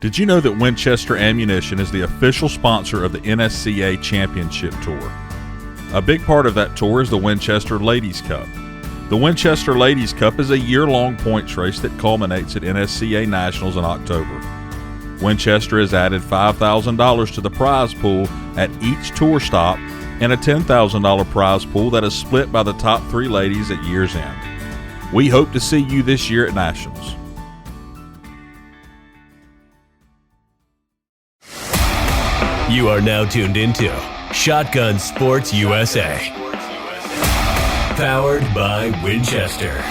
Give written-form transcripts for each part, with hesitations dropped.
Did you know that Winchester Ammunition is the official sponsor of the NSCA Championship Tour? A big part of that tour is the Winchester Ladies Cup. The Winchester Ladies Cup is a year-long points race that culminates at NSCA Nationals in October. Winchester has added $5,000 to the prize pool at each tour stop and a $10,000 prize pool that is split by the top 3 ladies at year's end. We hope to see you this year at Nationals. You are now tuned into Shotgun Sports USA. Powered by Winchester.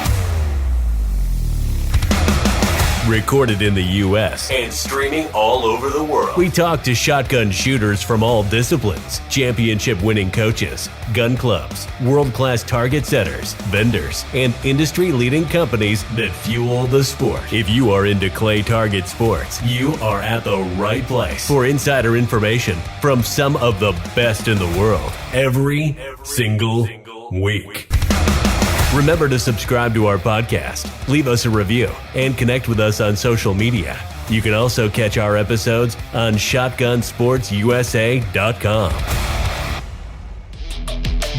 Recorded in the U.S. and streaming all over the world. We talk to shotgun shooters from all disciplines, championship-winning coaches, gun clubs, world-class target setters, vendors, and industry-leading companies that fuel the sport. If you are into clay target sports, you are at the right place for insider information from some of the best in the world every single week. Remember to subscribe to our podcast, leave us a review, and connect with us on social media. You can also catch our episodes on shotgunsportsusa.com.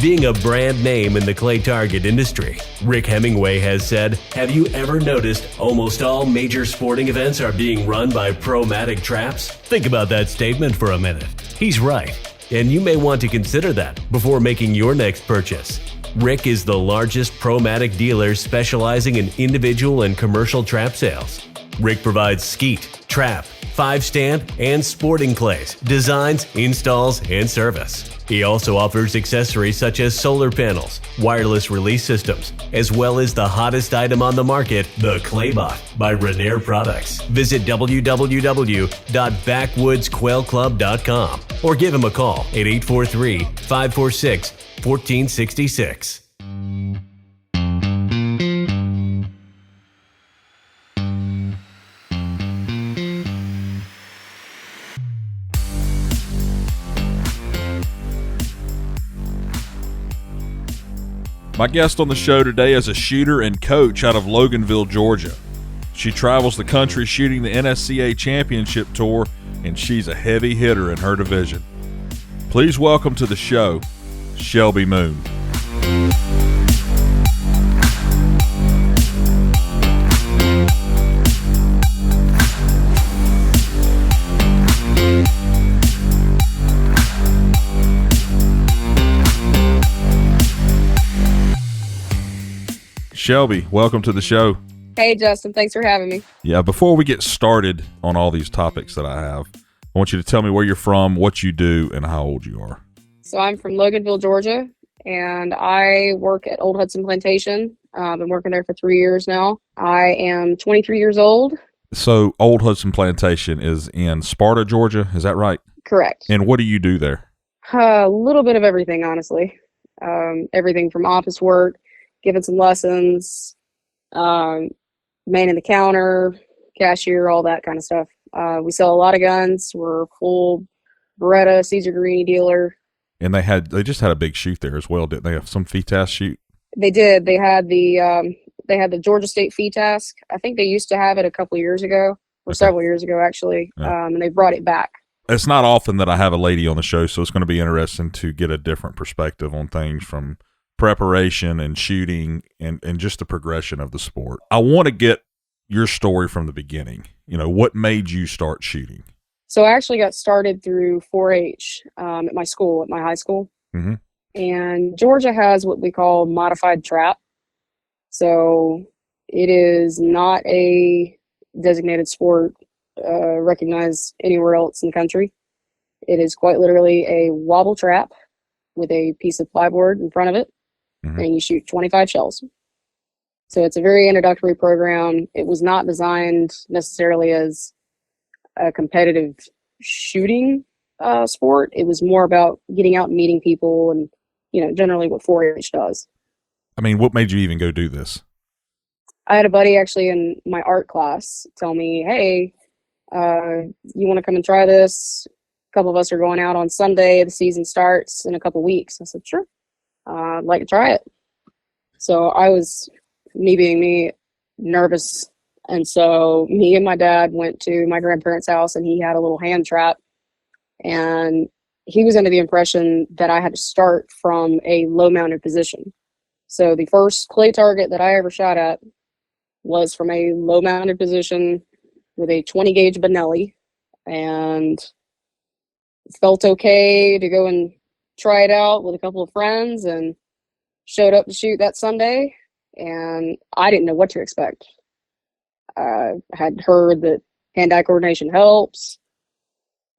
Being a brand name in the clay target industry, Rick Hemingway has said, "Have you ever noticed almost all major sporting events are being run by Pro-Matic traps?" Think about that statement for a minute. He's right, and you may want to consider that before making your next purchase. Rick is the largest Pro-Matic dealer specializing in individual and commercial trap sales. Rick provides skeet, trap, 5-stand, and sporting clays, designs, installs, and service. He also offers accessories such as solar panels, wireless release systems, as well as the hottest item on the market, the Claybot by Renair Products. Visit www.backwoodsquailclub.com or give him a call at 843-546-1466. My guest on the show today is a shooter and coach out of Loganville, Georgia. She travels the country shooting the NSCA Championship Tour, and she's a heavy hitter in her division. Please welcome to the show, Shelby Moon. Shelby, welcome to the show. Hey, Justin. Thanks for having me. Yeah, before we get started on all these topics that I have, I want you to tell me where you're from, what you do, and how old you are. So I'm from Loganville, Georgia, and I work at Old Hudson Plantation. I've been working there for 3 years now. I am 23 years old. So Old Hudson Plantation is in Sparta, Georgia. Is that right? Correct. And what do you do there? A little bit of everything, honestly. Everything from office work, giving some lessons, manning the counter, cashier, all that kind of stuff. We sell a lot of guns. We're a full Beretta, Caesar Guerini dealer. And they just had a big shoot there as well, didn't they? Have some FETAS shoot? They did. They had the Georgia State FETAS. I think they used to have it a couple of years ago, or several years ago actually, and they brought it back. It's not often that I have a lady on the show, so it's going to be interesting to get a different perspective on things from preparation and shooting and just the progression of the sport. I want to get your story from the beginning. You know, what made you start shooting? So I actually got started through 4-H at my school, at my high school. Mm-hmm. And Georgia has what we call modified trap. So it is not a designated sport recognized anywhere else in the country. It is quite literally a wobble trap with a piece of plyboard in front of it. Mm-hmm. And you shoot 25 shells. So it's a very introductory program. It was not designed necessarily as a competitive shooting sport. It was more about getting out and meeting people and, generally what 4-H does. I mean, what made you even go do this? I had a buddy actually in my art class tell me, hey, you want to come and try this? A couple of us are going out on Sunday. The season starts in a couple weeks. I said, sure. I'd like to try it. So I was, me being me, nervous And so me and my dad went to my grandparents' house, and he had a little hand trap. And he was under the impression that I had to start from a low mounted position. So the first clay target that I ever shot at was from a low mounted position with a 20 gauge Benelli, and felt okay to go and try it out with a couple of friends, and showed up to shoot that Sunday, and I didn't know what to expect. I had heard that hand-eye coordination helps,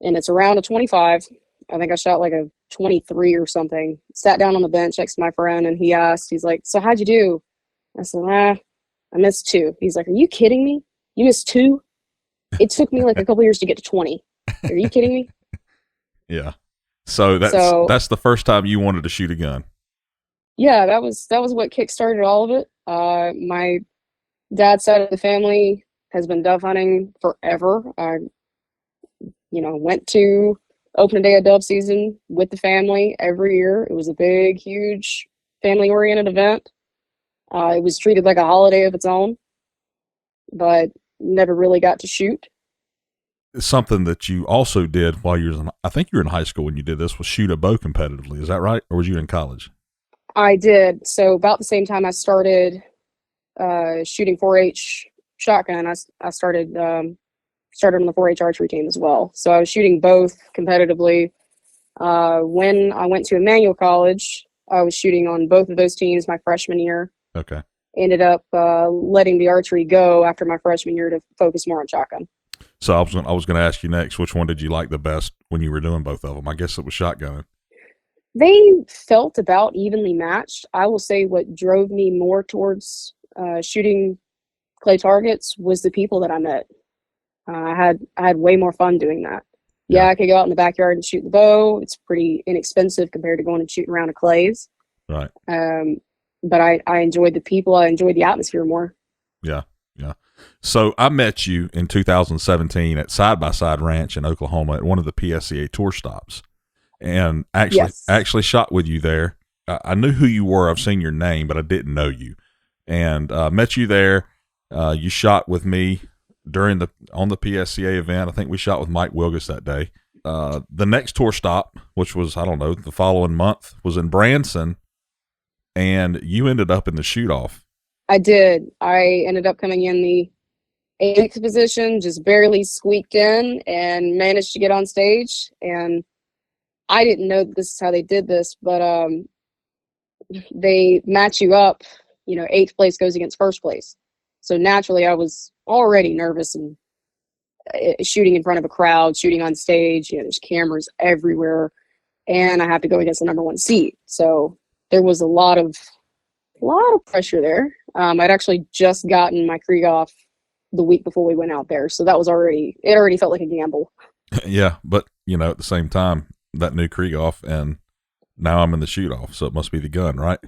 and it's around a 25. I think I shot like a 23 or something. Sat down on the bench next to my friend, and he's like, "So how'd you do?" I said, I missed 2. He's like, "Are you kidding me? You missed 2? It took me like a couple years to get to 20. Are you kidding me?" Yeah. So that's the first time you wanted to shoot a gun. Yeah, that was what kickstarted all of it. My dad's side of the family has been dove hunting forever. I, went to opening day of dove season with the family every year. It was a big, huge family-oriented event. It was treated like a holiday of its own, but never really got to shoot. Something that you also did while you were I think you were in high school when you did this, was shoot a bow competitively. Is that right? Or was you in college? I did. So about the same time I started shooting 4-H shotgun, I started on the 4-H archery team as well. So I was shooting both competitively. When I went to Emmanuel College, I was shooting on both of those teams my freshman year. Okay. Ended up letting the archery go after my freshman year to focus more on shotgun. So I was going to ask you next, which one did you like the best when you were doing both of them? I guess it was shotgun. They felt about evenly matched. I will say what drove me more towards shooting clay targets was the people that I met. I had way more fun doing that. Yeah, I could go out in the backyard and shoot the bow. It's pretty inexpensive compared to going and shooting around a clays. Right. But I enjoyed the people. I enjoyed the atmosphere more. Yeah. Yeah. So I met you in 2017 at Side by Side Ranch in Oklahoma at one of the PSCA tour stops, and actually shot with you there. I knew who you were. I've seen your name, but I didn't know you, and met you there. You shot with me on the PSCA event. I think we shot with Mike Wilgus that day. The next tour stop, which was, I don't know, the following month, was in Branson, and you ended up in the shoot-off. I did. I ended up coming in the 8th position, just barely squeaked in, and managed to get on stage. And I didn't know this is how they did this, but they match you up. 8th place goes against 1st place. So naturally, I was already nervous and shooting in front of a crowd, shooting on stage. There's cameras everywhere, and I have to go against the number 1 seed. So there was a lot of pressure there. I'd actually just gotten my Krieghoff the week before we went out there, so it already felt like a gamble. Yeah, but at the same time, that new Krieghoff, and now I'm in the shoot-off, so it must be the gun, right?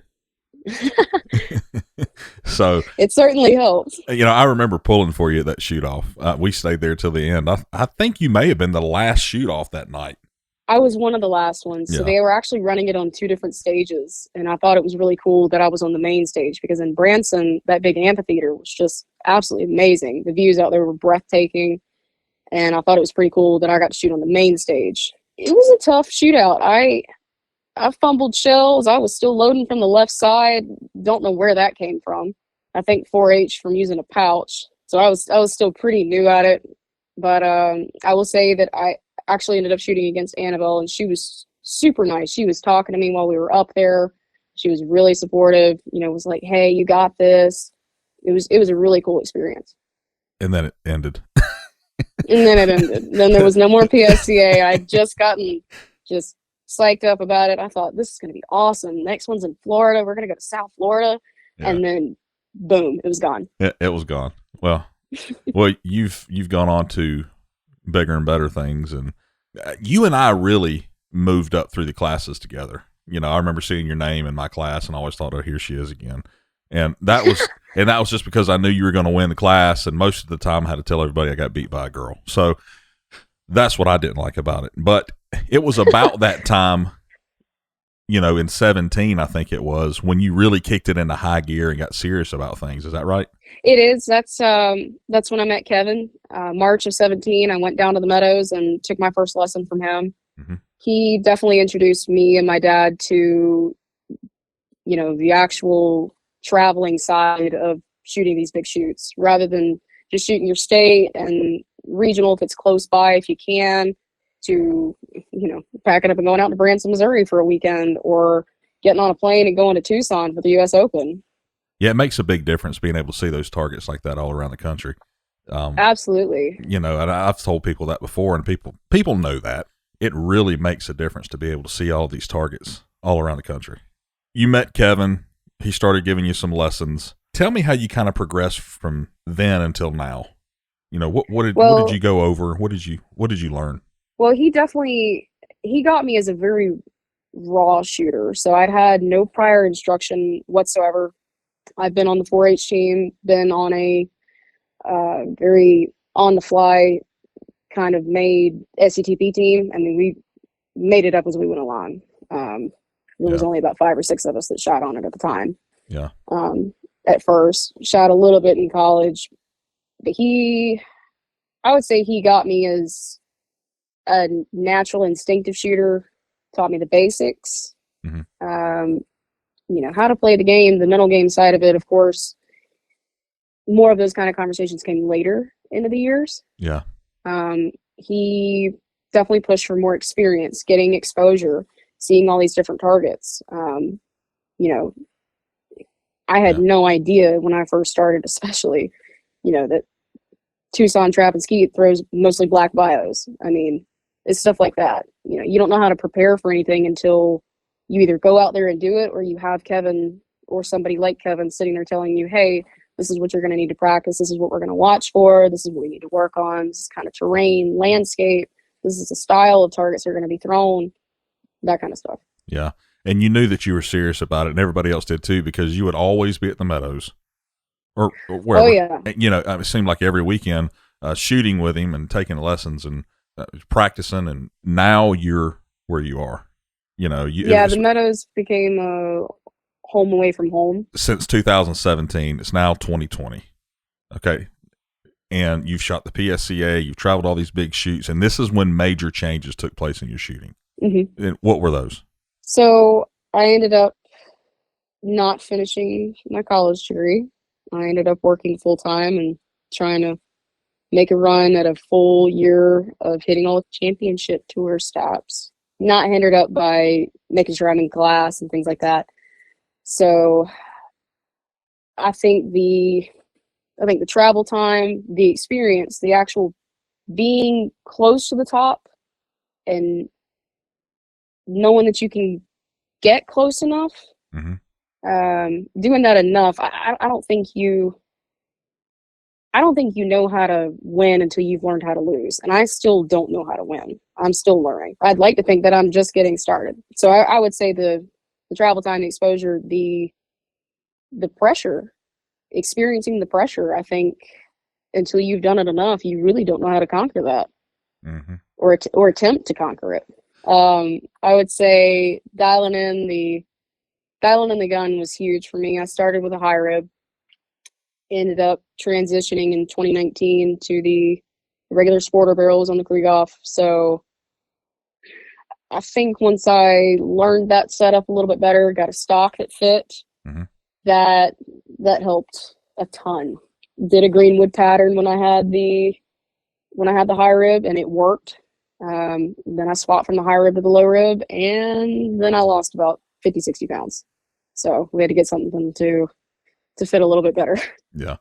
So it certainly helps. I remember pulling for you at that shoot-off. We stayed there till the end. I think you may have been the last shoot-off that night. I was one of the last ones. So they were actually running it on 2 different stages. And I thought it was really cool that I was on the main stage, because in Branson, that big amphitheater was just absolutely amazing. The views out there were breathtaking. And I thought it was pretty cool that I got to shoot on the main stage. It was a tough shootout. I fumbled shells. I was still loading from the left side. Don't know where that came from. I think 4-H from using a pouch. So I was still pretty new at it. But I will say that I actually ended up shooting against Annabelle, and she was super nice. She was talking to me while we were up there. She was really supportive, was like, "Hey, you got this." It was a really cool experience. And then it ended. And then it ended. Then there was no more PSCA. I'd just gotten psyched up about it. I thought, this is going to be awesome. Next one's in Florida. We're going to go to South Florida. Yeah. And then boom, it was gone. It was gone. Well, you've gone on to bigger and better things, and you and I really moved up through the classes together. I remember seeing your name in my class, and I always thought, "Oh, here she is again." And that was just because I knew you were going to win the class, and most of the time I had to tell everybody I got beat by a girl. So that's what I didn't like about it. But it was about that time in 17, I think it was, when you really kicked it into high gear and got serious about things. Is that right? It is. That's when I met Kevin. March of 17, I went down to the Meadows and took my first lesson from him. Mm-hmm. He definitely introduced me and my dad to, the actual traveling side of shooting these big shoots, rather than just shooting your state and regional if it's close by, if you can, to, packing up and going out to Branson, Missouri for a weekend, or getting on a plane and going to Tucson for the U.S. Open. Yeah, it makes a big difference being able to see those targets like that all around the country. Absolutely. And I've told people that before, and people know that. It really makes a difference to be able to see all these targets all around the country. You met Kevin. He started giving you some lessons. Tell me how you kind of progressed from then until now. What did you go over? What did you learn? Well, he got me as a very raw shooter. So I'd had no prior instruction whatsoever. I've been on the 4-H team, been on a very on-the-fly kind of made SCTP team. I mean, we made it up as we went along. There was only about 5 or 6 of us that shot on it at the time. Yeah. At first, shot a little bit in college, but I would say he got me as a natural instinctive shooter, taught me the basics. Mm-hmm. How to play the game, the mental game side of it, of course. More of those kind of conversations came later into the years. Yeah. He definitely pushed for more experience, getting exposure, seeing all these different targets. I had no idea when I first started, especially, that Tucson Trap and Skeet throws mostly black bios. I mean, it's stuff like that. You don't know how to prepare for anything until you either go out there and do it, or you have Kevin or somebody like Kevin sitting there telling you, hey, this is what you're going to need to practice. This is what we're going to watch for. This is what we need to work on. This is kind of terrain, landscape. This is the style of targets that are going to be thrown, that kind of stuff. Yeah. And you knew that you were serious about it, and everybody else did too, because you would always be at the Meadows or wherever. Oh, yeah. It seemed like every weekend shooting with him and taking lessons and practicing, and now you're where you are. The Meadows became a home away from home. Since 2017, it's now 2020. Okay. And you've shot the PSCA, you've traveled all these big shoots, and this is when major changes took place in your shooting. Mm-hmm. And what were those? So I ended up not finishing my college degree. I ended up working full time and trying to make a run at a full year of hitting all the championship tour stops. Not hindered up by making sure I'm in class and things like that. So I think the travel time, the experience, the actual being close to the top and knowing that you can get close enough, doing that enough, I don't think you know how to win until you've learned how to lose. And I still don't know how to win. I'm still learning. I'd like to think that I'm just getting started. So I would say the travel time, the exposure, the pressure, experiencing the pressure, I think until you've done it enough, you really don't know how to conquer that, or attempt to conquer it. I would say dialing in the gun was huge for me. I started with a high rib, ended up transitioning in 2019 to the regular sporter barrels on the Krieghoff. So I think once I learned that setup a little bit better, got a stock that fit, that helped a ton. Did a greenwood pattern when I had the high rib, and it worked. Then I swapped from the high rib to the low rib, and then I lost about 50, 60 pounds. So we had to get something to fit a little bit better. Yeah.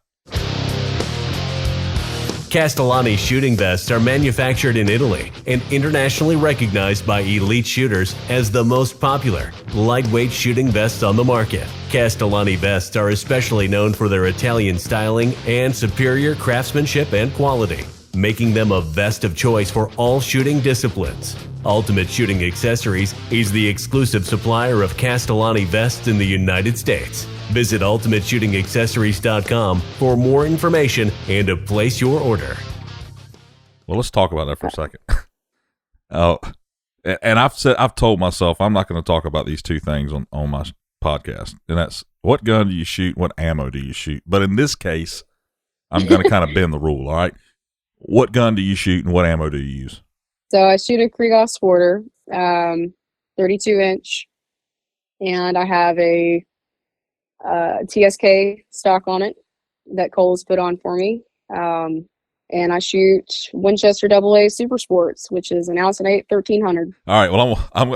Castellani shooting vests are manufactured in Italy and internationally recognized by elite shooters as the most popular lightweight shooting vests on the market. Castellani vests are especially known for their Italian styling and superior craftsmanship and quality, making them a vest of choice for all shooting disciplines. Ultimate Shooting Accessories is the exclusive supplier of Castellani vests in the United States. Visit UltimateShootingAccessories.com for more information and to place your order. Well, let's talk about that for a second. And I've told myself I'm not going to talk about these two things on my podcast, and that's what gun do you shoot, what ammo do you shoot. But in this case, I'm going to kind of bend the rule. All right, what gun do you shoot, and what ammo do you use? So I shoot a Krieghoff Sporter, 32 inch, and I have a TSK stock on it that Cole's put on for me. And I shoot Winchester AA Super Sports, which is an ounce and 8 1300. All right. Well, I'm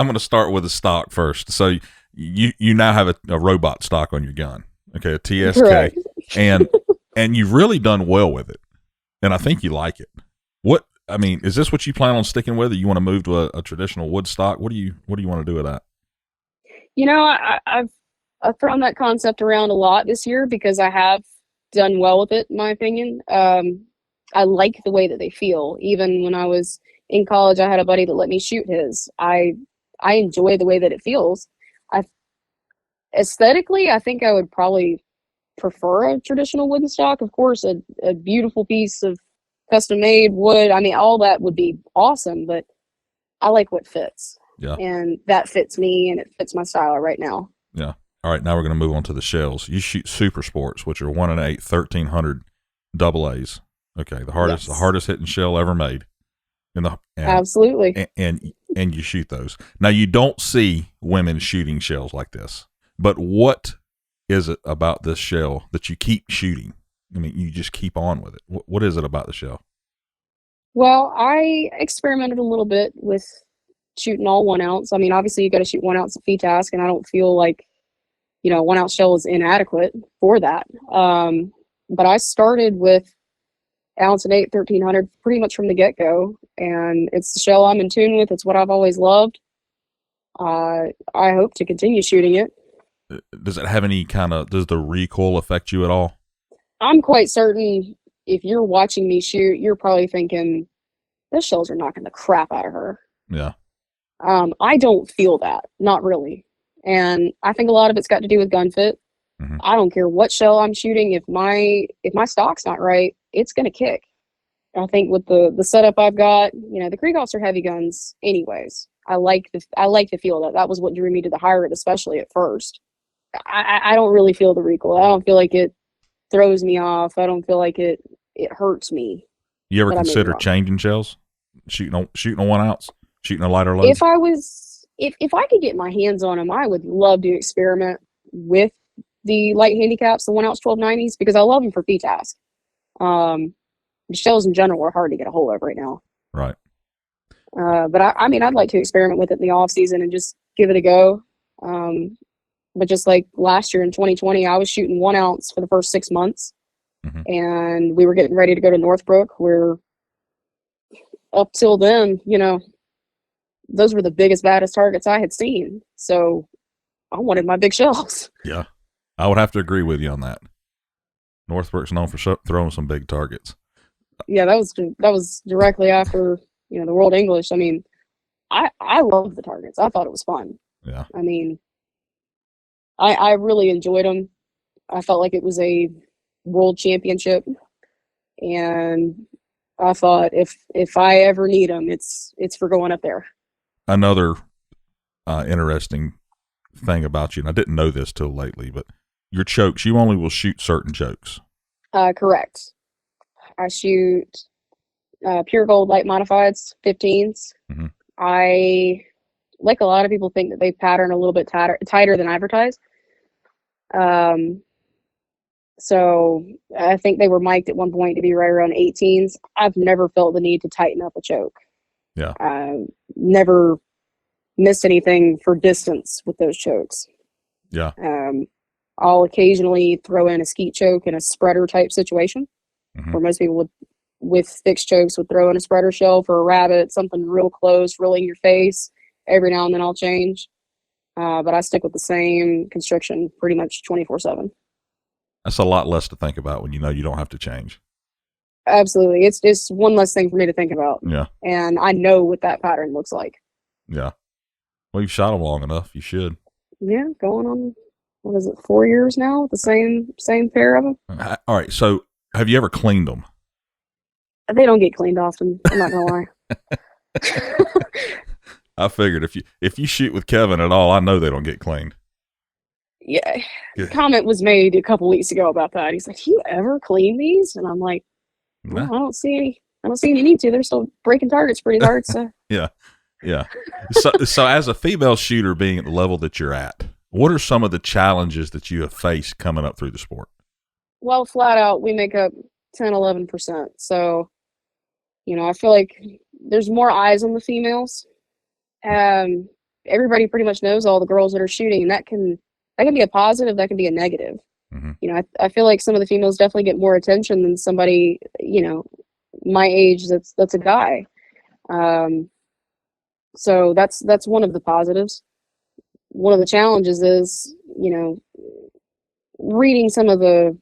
going to start with the stock first. So you now have a robot stock on your gun, okay? A TSK, Correct. and you've really done well with it, and I think you like it. Is this what you plan on sticking with, or you want to move to a traditional wood stock? What do you want to do with that? I've thrown that concept around a lot this year because I have done well with it, in my opinion. I like the way that they feel. Even when I was in college, I had a buddy that let me shoot his. I enjoy the way that it feels. Aesthetically, I think I would probably prefer a traditional wooden stock. Of course, a beautiful piece of custom-made wood. I mean, all that would be awesome, but I like what fits. Yeah. And that fits me, and it fits my style right now. Yeah. All right, now we're going to move on to the shells. You shoot Super Sports, which are 1 and 8 1300 AA's. Okay, the hardest hitting shell ever made. Absolutely. And you shoot those. Now, you don't see women shooting shells like this, but what is it about this shell that you keep shooting? I mean, you just keep on with it. What is it about the shell? Well, I experimented a little bit with shooting all 1 ounce. I mean, obviously you got to shoot 1 ounce of FTASC, and I don't feel like, 1 ounce shell is inadequate for that. But I started with ounce and 8 1300 pretty much from the get-go, and it's the shell I'm in tune with. It's what I've always loved. I hope to continue shooting it. Does it have any does the recoil affect you at all? I'm quite certain if you're watching me shoot, you're probably thinking, those shells are knocking the crap out of her. Yeah. I don't feel that, not really. And I think a lot of it's got to do with gun fit. Mm-hmm. I don't care what shell I'm shooting. If my stock's not right, it's going to kick. I think with the setup I've got, the Krieghoffs are heavy guns anyways. I like the feel of that. That was what drew me to the Hybrid, especially at first. I don't really feel the recoil. I don't feel like it throws me off. I don't feel like it hurts me. You ever consider changing shells? Shooting a 1 ounce? Shooting a lighter load? If I could get my hands on them, I would love to experiment with the light handicaps, the 1 ounce 1290s, because I love them for FTASC. The shells in general are hard to get a hold of right now. Right. But I'd like to experiment with it in the off season and just give it a go. But just like last year in 2020, I was shooting 1 ounce for the first 6 months, mm-hmm. and we were getting ready to go to Northbrook, where up till then, those were the biggest, baddest targets I had seen. So I wanted my big shells. Yeah, I would have to agree with you on that. Northbrook's known for throwing some big targets. Yeah, that was directly after the World English. I mean, I loved the targets. I thought it was fun. Yeah. I mean, I really enjoyed them. I felt like it was a world championship, and I thought if I ever need them, it's for going up there. Another interesting thing about you, and I didn't know this till lately, but your chokes, you only will shoot certain chokes. Correct. I shoot pure gold light modifieds, 15s. Mm-hmm. I, like a lot of people, think that they pattern a little bit tighter than advertised. So I think they were mic'd at one point to be right around 18s. I've never felt the need to tighten up a choke. Yeah. Never missed anything for distance with those chokes. Yeah. I'll occasionally throw in a skeet choke in a spreader type situation, mm-hmm. where most people with fixed chokes would throw in a spreader shell for a rabbit, something real close, really in your face. Every now and then I'll change. But I stick with the same constriction pretty much 24/7. That's a lot less to think about when you know you don't have to change. Absolutely. It's one less thing for me to think about. Yeah. And I know what that pattern looks like. Yeah. Well, you've shot them long enough. You should. Yeah, going on, 4 years now with the same pair of them. All right. So have you ever cleaned them? They don't get cleaned often. I'm not going to lie. I figured if you shoot with Kevin at all, I know they don't get cleaned. Yeah. Comment was made a couple weeks ago about that. He's like, "Do you ever clean these?" And I'm like, "Well, I don't see any need to. They're still breaking targets pretty hard." So yeah. So as a female shooter, being at the level that you're at, what are some of the challenges that you have faced coming up through the sport? Well, flat out, we make up 10-11%. So, I feel like there's more eyes on the females. Everybody pretty much knows all the girls that are shooting, and that can be a positive, that can be a negative. Mm-hmm. I feel like some of the females definitely get more attention than somebody, my age that's a guy. So that's one of the positives. One of the challenges is, reading some of the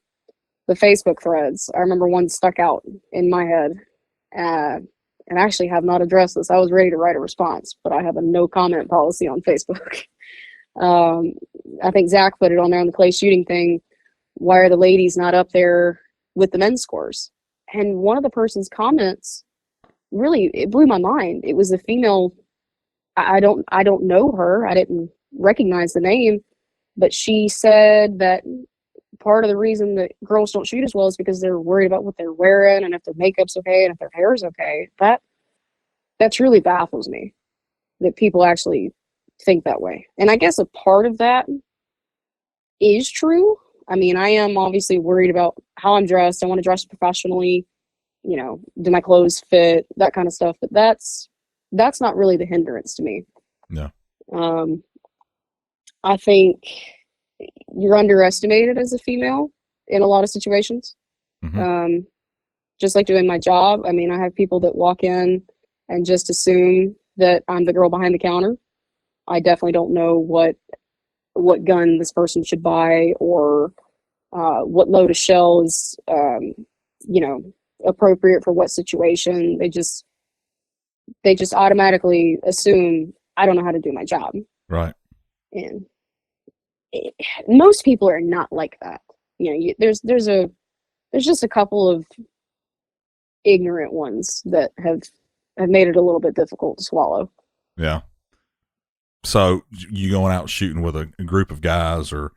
Facebook threads. I remember one stuck out in my head, and I actually have not addressed this. I was ready to write a response, but I have a no comment policy on Facebook. I think Zach put it on there on the clay shooting thing. Why are the ladies not up there with the men's scores? And one of the person's comments it blew my mind. It was a female. I don't know her. I didn't recognize the name, but she said that part of the reason that girls don't shoot as well is because they're worried about what they're wearing and if their makeup's okay and if their hair's okay. That truly baffles me that people actually think that way. And I guess a part of that is true. I mean, I am obviously worried about how I'm dressed. I want to dress professionally, do my clothes fit, that kind of stuff. But that's not really the hindrance to me. No. I think you're underestimated as a female in a lot of situations. Mm-hmm. Just like doing my job. I mean, I have people that walk in and just assume that I'm the girl behind the counter. I definitely don't know what gun this person should buy or what load of shell is, appropriate for what situation. They just automatically assume I don't know how to do my job. Right. And most people are not like that. There's just a couple of ignorant ones that have made it a little bit difficult to swallow. Yeah. So you going out shooting with a group of guys or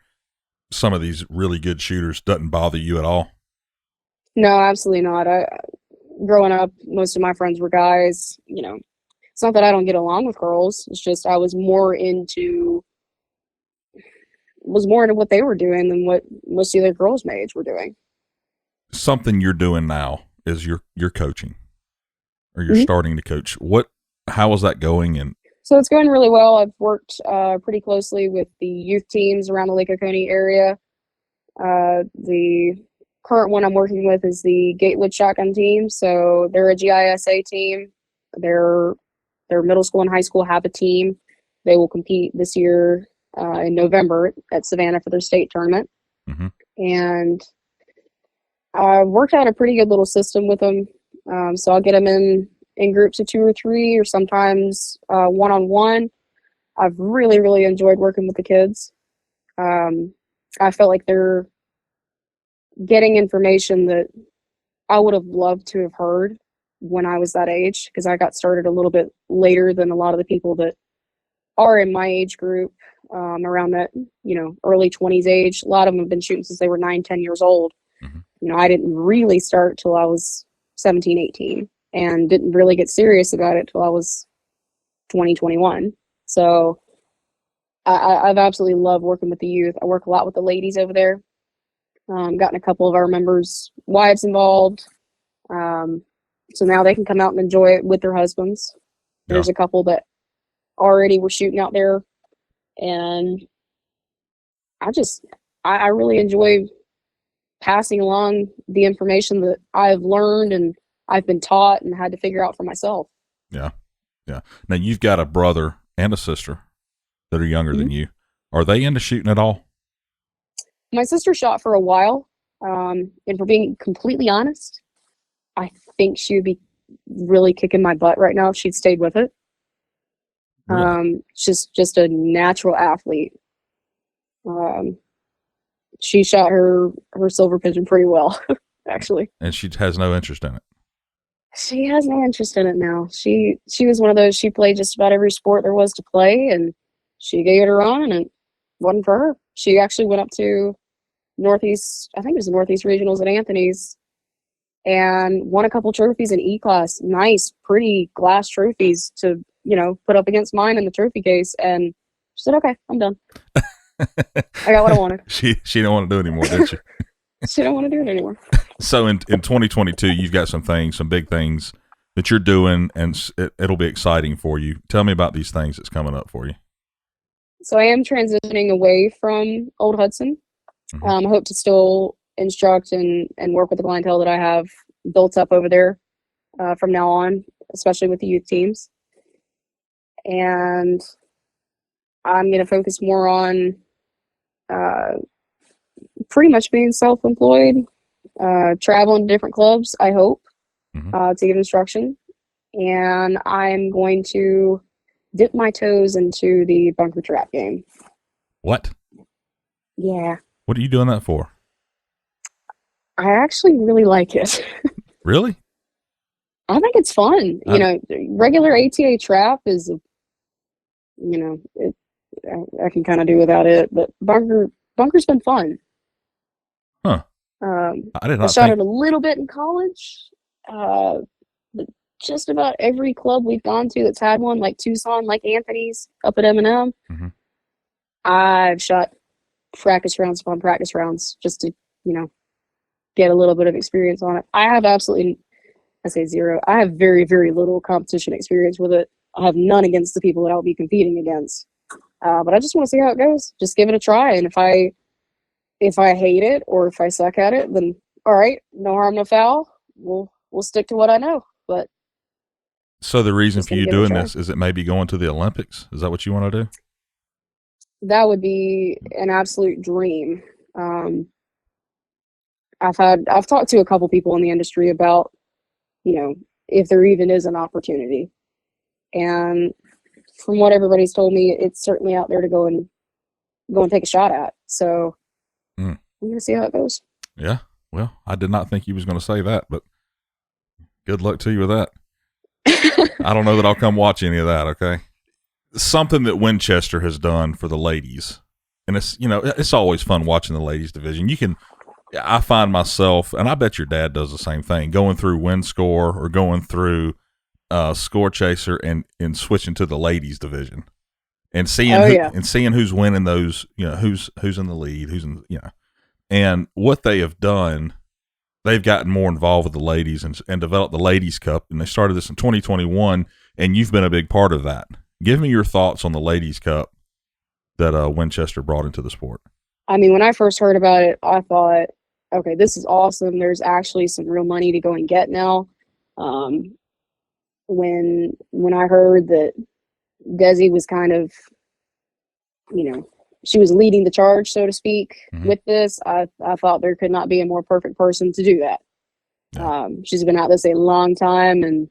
some of these really good shooters doesn't bother you at all? No, absolutely not. Growing up, most of my friends were guys. It's not that I don't get along with girls. It's just I was more into what they were doing than what most of the other girls my age were doing. Something you're doing now is you're coaching, or you're Mm-hmm. starting to coach. How is that going? And so it's going really well. I've worked pretty closely with the youth teams around the Lake Oconee area. The current one I'm working with is the Gatewood Shotgun team. So they're a GISA team. Their middle school and high school have a team. They will compete this year in November at Savannah for their state tournament. Mm-hmm. And I worked out a pretty good little system with them. So I'll get them in groups of 2 or 3, or sometimes one-on-one. I've really, really enjoyed working with the kids. I felt like they're getting information that I would have loved to have heard when I was that age, because I got started a little bit later than a lot of the people that are in my age group, around that, early 20s age. A lot of them have been shooting since they were 9-10 years old. Mm-hmm. I didn't really start till I was 17, 18, and didn't really get serious about it till I was 20, 21. So I've absolutely loved working with the youth. I work a lot with the ladies over there. Gotten a couple of our members' wives involved. So now they can come out and enjoy it with their husbands. Yeah. There's a couple that already were shooting out there, and I really enjoy passing along the information that I've learned and I've been taught and had to figure out for myself. Yeah. Yeah. Now you've got a brother and a sister that are younger than you. Are they into shooting at all? My sister shot for a while. And for being completely honest, I think she would be really kicking my butt right now if she'd stayed with it. Really? She's just a natural athlete. She shot her silver pigeon pretty well, actually. And she has no interest in it. She has no interest in it now. She was one of those, she played just about every sport there was to play, and she gave it a run, and it wasn't for her. She actually went up to Northeast, I think it was the Northeast Regionals at Anthony's, and won a couple trophies in E-class. Nice, pretty glass trophies to, put up against mine in the trophy case. And she said, okay, I'm done. I got what I wanted. She didn't want to do it anymore, did she? She don't want to do it anymore. So in 2022, you've got some big things that you're doing, and it'll be exciting for you. Tell me about these things that's coming up for you. So I am transitioning away from Old Hudson. Mm-hmm. I hope to still instruct and work with the clientele that I have built up over there from now on, especially with the youth teams. And I'm going to focus more on pretty much being self-employed, traveling to different clubs, I hope, to give instruction. And I'm going to dip my toes into the bunker trap game. What? Yeah. What are you doing that for? I actually really like it. Really? I think it's fun. Regular ATA trap is, I can kind of do without it, but bunker's been fun. Huh. I shot it a little bit in college. But just about every club we've gone to that's had one, like Tucson, like Anthony's up at M&M, I've shot practice rounds upon practice rounds just to, get a little bit of experience on it. I have I say zero. I have very, very little competition experience with it. I have none against the people that I'll be competing against. But I just want to see how it goes. Just give it a try. And if I hate it or if I suck at it, then all right, no harm, no foul. We'll stick to what I know. But so the reason for you doing this is it maybe going to the Olympics? Is that what you want to do? That would be an absolute dream. I've talked to a couple people in the industry about, if there even is an opportunity. And from what everybody's told me, it's certainly out there to go and take a shot at. So I'm going to see how it goes. Yeah. Well, I did not think you was going to say that, but good luck to you with that. I don't know that I'll come watch any of that. Okay. Something that Winchester has done for the ladies, and it's always fun watching the ladies division. I find myself, and I bet your dad does the same thing, going through WinScore or going through Score Chaser and switching to the ladies division and seeing who's winning those, who's in the lead, and what they have done. They've gotten more involved with the ladies and developed the Ladies Cup, and they started this in 2021, and you've been a big part of that. Give me your thoughts on the Ladies Cup that Winchester brought into the sport. I mean, when I first heard about it, I thought, okay, this is awesome. There's actually some real money to go and get now. When I heard that Desi was kind of, she was leading the charge, so to speak, with this, I thought there could not be a more perfect person to do that. Yeah. She's been at this a long time, and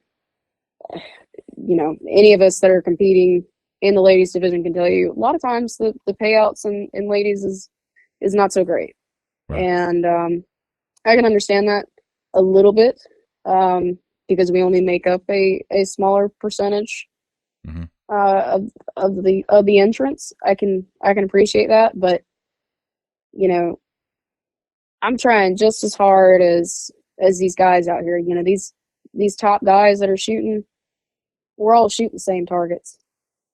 any of us that are competing in the ladies division can tell you a lot of times the payouts in ladies is not so great. Right. And I can understand that a little bit because we only make up a smaller percentage of the entrance. I can appreciate that, but I'm trying just as hard as these guys out here. These top guys that are shooting, we're all shooting the same targets.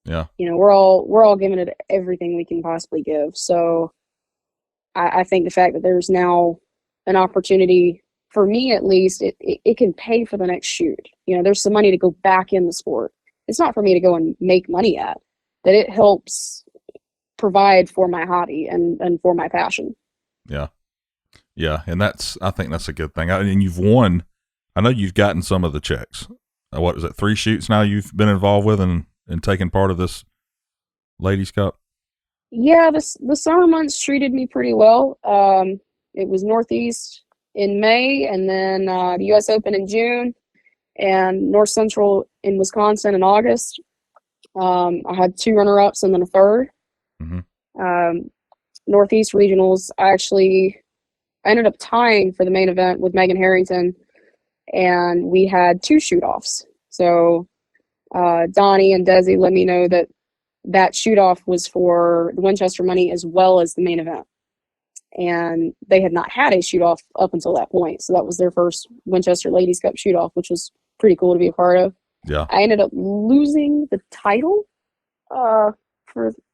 Yeah. We're all giving it everything we can possibly give. So I think the fact that there's now an opportunity, for me at least, it can pay for the next shoot. There's some money to go back in the sport. It's not for me to go and make money at, but it helps provide for my hobby and for my passion. Yeah. Yeah. And I think that's a good thing. And you've won, I know you've gotten some of the checks. What is it? 3 shoots now you've been involved with and taken part of this Ladies Cup? Yeah, the summer months treated me pretty well. It was Northeast in May, and then the U.S. Open in June, and North Central in Wisconsin in August. I had 2 runner-ups and then a third. Northeast regionals, I ended up tying for the main event with Megan Harrington, and we had 2 shoot-offs. So Donnie and Desi let me know that shoot-off was for the Winchester money as well as the main event. And they had not had a shoot-off up until that point. So that was their first Winchester Ladies Cup shoot-off, which was pretty cool to be a part of. Yeah. I ended up losing the title for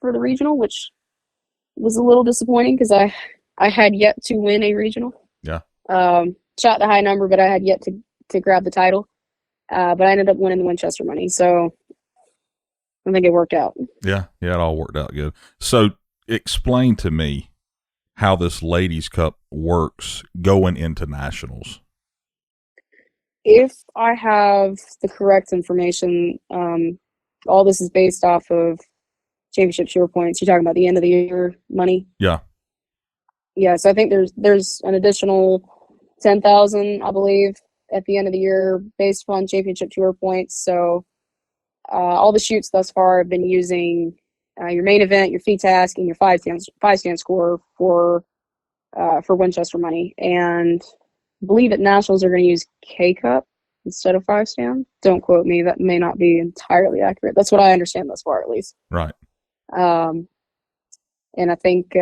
the regional, which was a little disappointing because I had yet to win a regional. Yeah. Shot the high number, but I had yet to grab the title. But I ended up winning the Winchester money. So I think it worked out. Yeah. Yeah. It all worked out good. So explain to me how this Ladies Cup works going into nationals. If I have the correct information, all this is based off of championship share points. You're talking about the end of the year money? Yeah. Yeah, so I think there's an additional 10,000, I believe, at the end of the year based upon championship tour points. So all the shoots thus far have been using your main event, your fee task, and your five stand score for Winchester money. And I believe at nationals they're going to use K Cup instead of 5 stand. Don't quote me; that may not be entirely accurate. That's what I understand thus far, at least. Right. And I think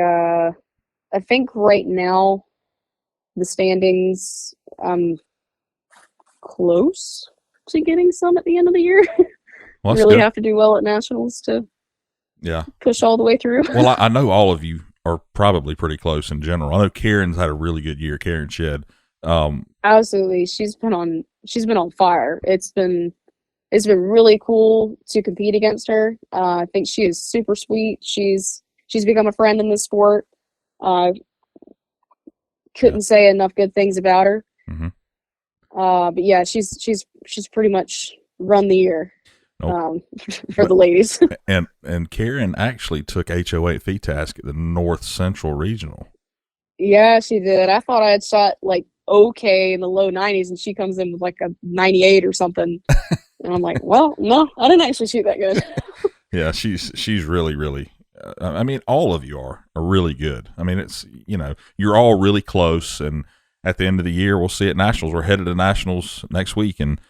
right now the standings, close to getting some at the end of the year. Well, really have to do well at nationals to push all the way through. Well, I know all of you are probably pretty close in general. I know Karen's had a really good year. Karen Shed. Absolutely, she's been on fire. It's been really cool to compete against her. I think she is super sweet. She's become a friend in the sport. Couldn't say enough good things about her. Mm-hmm. But yeah, she's pretty much run the year for the ladies. And Karen actually took HO8 fee task at the North Central Regional. Yeah, she did. I thought I had shot like okay in the low 90s, and she comes in with like a 98 or something. And I'm like, well, no, I didn't actually shoot that good. Yeah, she's really, really. I mean, all of you are really good. I mean, it's, you're all really close, and at the end of the year, we'll see at nationals. We're headed to nationals next week, and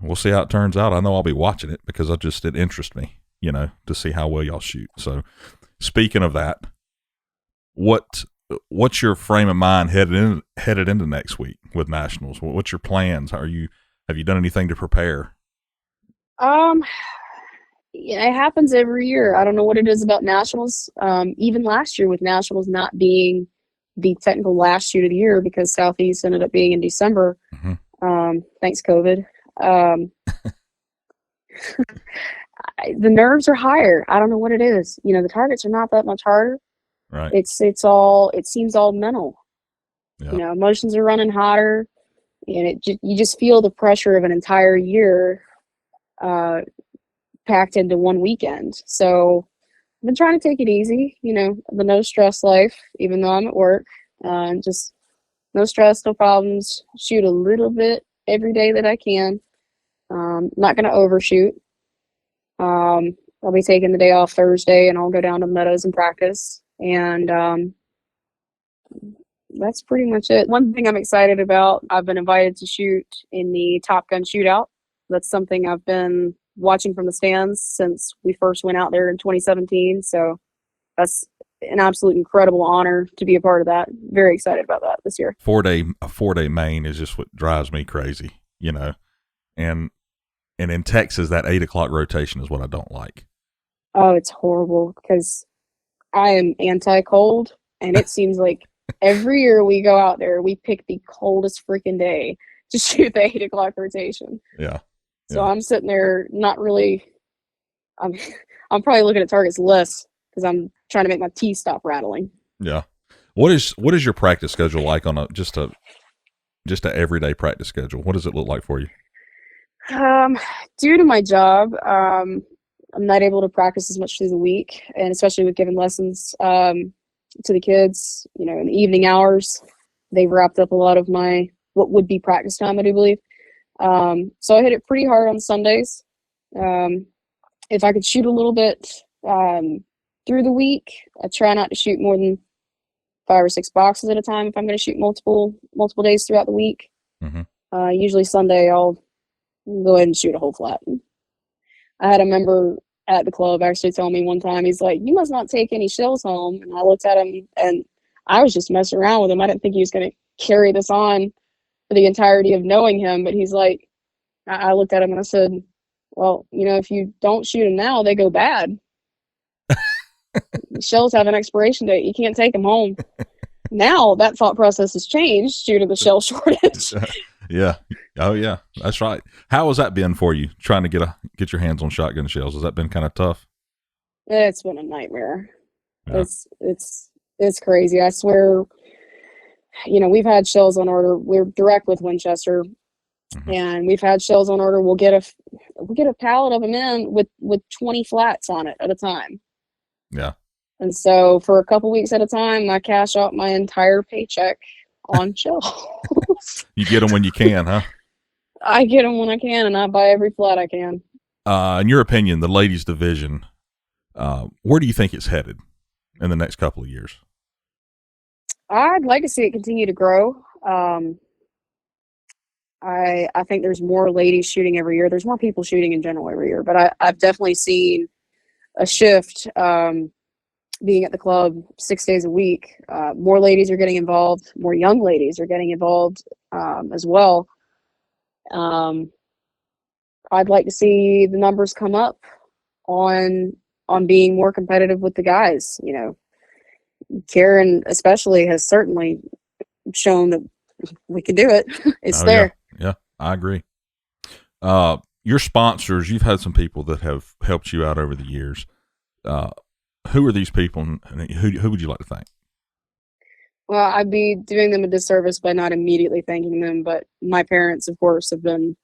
we'll see how it turns out. I know I'll be watching it because it interests me, to see how well y'all shoot. So, speaking of that, what's your frame of mind headed into next week with nationals? What's your plans? Have you done anything to prepare? It happens every year. I don't know what it is about nationals. Even last year with nationals not being the technical last shoot of the year because Southeast ended up being in December. Mm-hmm. Thanks COVID. The nerves are higher. I don't know what it is. The targets are not that much harder. Right. It seems all mental. Yeah. Emotions are running hotter, and you just feel the pressure of an entire year packed into one weekend. So I've been trying to take it easy, the no stress life, even though I'm at work. Just no stress, no problems. Shoot a little bit every day that I can. Not going to overshoot. I'll be taking the day off Thursday, and I'll go down to Meadows and practice. And that's pretty much it. One thing I'm excited about, I've been invited to shoot in the Top Gun shootout. That's something I've been watching from the stands since we first went out there in 2017. So that's an absolute incredible honor to be a part of that. Very excited about that this year. A 4-day main is just what drives me crazy, and in Texas, that 8:00 rotation is what I don't like. Oh, it's horrible because I am anti-cold, and it seems like every year we go out there, we pick the coldest freaking day to shoot the 8:00 rotation. Yeah. So I'm sitting there not really. I'm probably looking at targets less because I'm trying to make my teeth stop rattling. Yeah. What is your practice schedule like on just a everyday practice schedule? What does it look like for you? Due to my job, I'm not able to practice as much through the week, and especially with giving lessons to the kids, in the evening hours. They've wrapped up a lot of my what would be practice time, I do believe. So I hit it pretty hard on Sundays. If I could shoot a little bit through the week, I try not to shoot more than 5 or 6 boxes at a time if I'm going to shoot multiple days throughout the week. Mm-hmm. Usually Sunday I'll go ahead and shoot a whole flat. I had a member at the club actually tell me one time, he's like, "You must not take any shells home." And I looked at him and I was just messing around with him. I didn't think he was going to carry this on for the entirety of knowing him. But he's like, I looked at him and I said, "Well, if you don't shoot them now, they go bad. Shells have an expiration date. You can't take them home." Now that thought process has changed due to the shell shortage. Yeah. Oh yeah, that's right. How has that been for you, trying to get your hands on shotgun shells? Has that been kind of tough? It's been a nightmare. Yeah. It's crazy. I swear, we've had shells on order. We're direct with Winchester, and we've had shells on order. We'll get a pallet of them in with 20 flats on it at a time. Yeah. And so for a couple weeks at a time, I cash out my entire paycheck on shells. You get them when you can, huh? I get them when I can, and I buy every flat I can. In your opinion, the ladies division, where do you think it's headed in the next couple of years? I'd like to see it continue to grow. I think there's more ladies shooting every year. There's more people shooting in general every year, but I've definitely seen a shift. Being at the club 6 days a week, more ladies are getting involved. More young ladies are getting involved as well. I'd like to see the numbers come up on being more competitive with the guys. Karen especially has certainly shown that we can do it. It's there. Yeah, I agree. Your sponsors, you've had some people that have helped you out over the years. Who are these people, and who would you like to thank? Well, I'd be doing them a disservice by not immediately thanking them, but my parents, of course, have been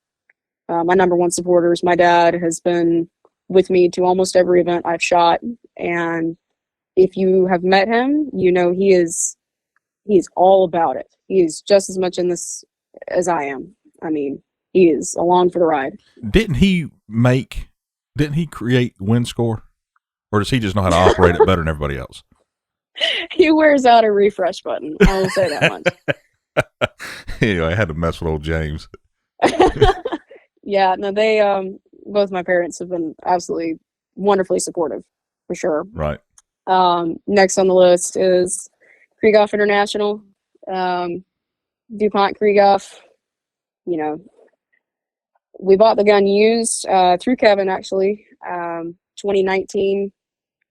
my number one supporters. My dad has been with me to almost every event I've shot, and if you have met him, he is all about it. He is just as much in this as I am. I mean, he is along for the ride. Didn't he create WinScore? Or does he just know how to operate it better than everybody else? He wears out a refresh button. I will say that much. Anyway, I had to mess with old James. Yeah, no, they both my parents have been absolutely wonderfully supportive, for sure. Right. Next on the list is Krieghoff International, DuPont Krieghoff. We bought the gun used through Kevin, actually. 2019.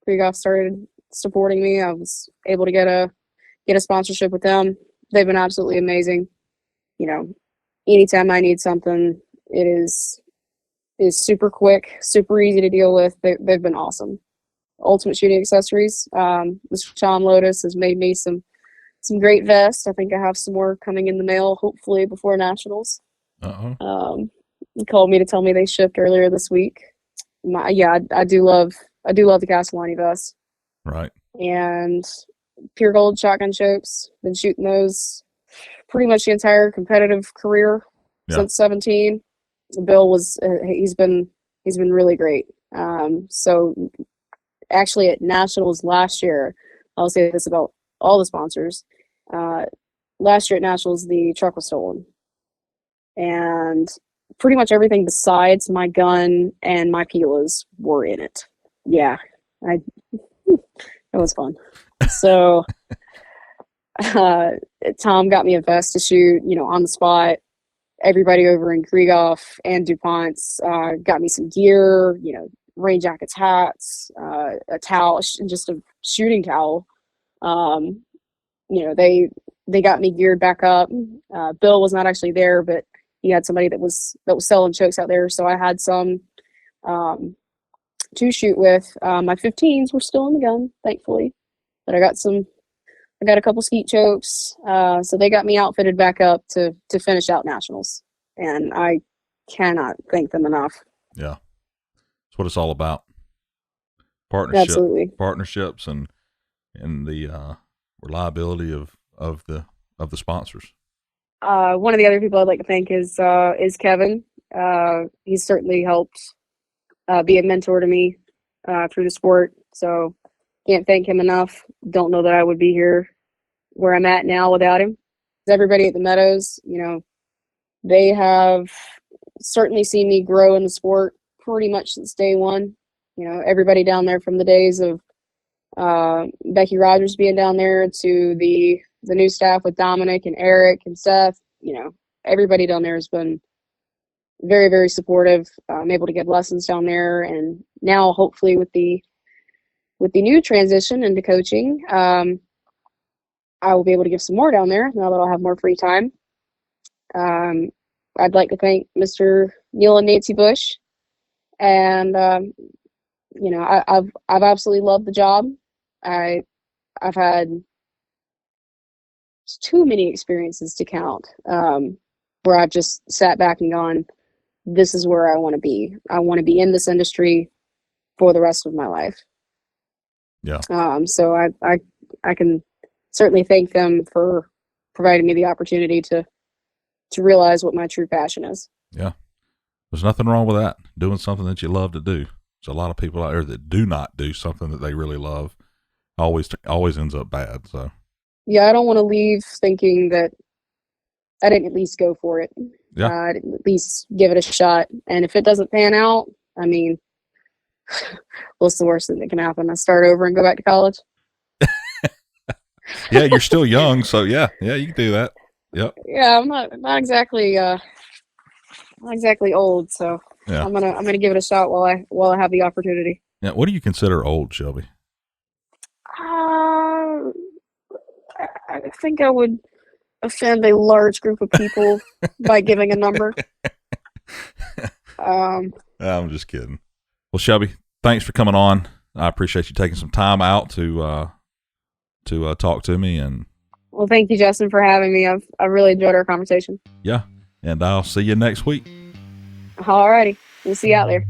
Krieghoff started supporting me. I was able to get a sponsorship with them. They've been absolutely amazing. Anytime I need something, it is super quick, super easy to deal with. They've been awesome. Ultimate Shooting Accessories. Mr. Sean Lotus has made me some great vests. I think I have some more coming in the mail, hopefully before Nationals. He called me to tell me they shipped earlier this week. I do love the Castellani vest. Right. And pure gold shotgun chokes. Been shooting those pretty much the entire competitive career since 17. Bill was he's been really great. So actually at Nationals last year, I'll say this about all the sponsors. Last year at Nationals, the truck was stolen, and pretty much everything besides my gun and my Pilas were in it. Yeah, it was fun. So Tom got me a vest to shoot, on the spot. Everybody over in Krieghoff and DuPont's got me some gear, rain jackets, hats, a towel, and just a shooting towel. They got me geared back up. Bill was not actually there, but he had somebody that was selling chokes out there, so I had some to shoot with. My 15s were still in the gun, thankfully, but I got a couple skeet chokes, so they got me outfitted back up to finish out Nationals, and I cannot thank them enough. Yeah, that's what it's all about. Absolutely. Partnerships, and the reliability of the sponsors. One of the other people I'd like to thank is Kevin. He's certainly helped be a mentor to me through the sport, so can't thank him enough. Don't know that I would be here where I'm at now without him. Everybody at the Meadows, They have certainly seen me grow in the sport pretty much since day one. You know, everybody down there from the days of Becky Rogers being down there to the new staff with Dominic and Eric and Seth, you know, everybody down there has been very, very supportive. I'm able to give lessons down there, and now hopefully with the new transition into coaching, I will be able to give some more down there now that I'll have more free time. I'd like to thank Mr. Neil and Nancy Bush, and you know, I've absolutely loved the job. I've had too many experiences to count, where I've just sat back and gone, this is where I want to be. I want to be in this industry for the rest of my life. Yeah. So I can certainly thank them for providing me the opportunity to realize what my true passion is. Yeah. There's nothing wrong with that. Doing something that you love to do. There's a lot of people out there that do not do something that they really love. Always ends up bad. So yeah, I don't want to leave thinking that I didn't at least go for it. Yeah. I didn't at least give it a shot. And if it doesn't pan out, I mean, what's the worst thing that can happen? I start over and go back to college. Yeah, you're still young, so yeah, you can do that. Yep. Yeah, I'm not exactly old, so yeah. I'm gonna give it a shot while I have the opportunity. Yeah. What do you consider old, Shelby? I think I would offend a large group of people by giving a number. I'm just kidding. Well, Shelby, thanks for coming on. I appreciate you taking some time out to talk to me. And well, thank you, Justin, for having me. I've really enjoyed our conversation. Yeah, and I'll see you next week. All righty, we'll see you out there.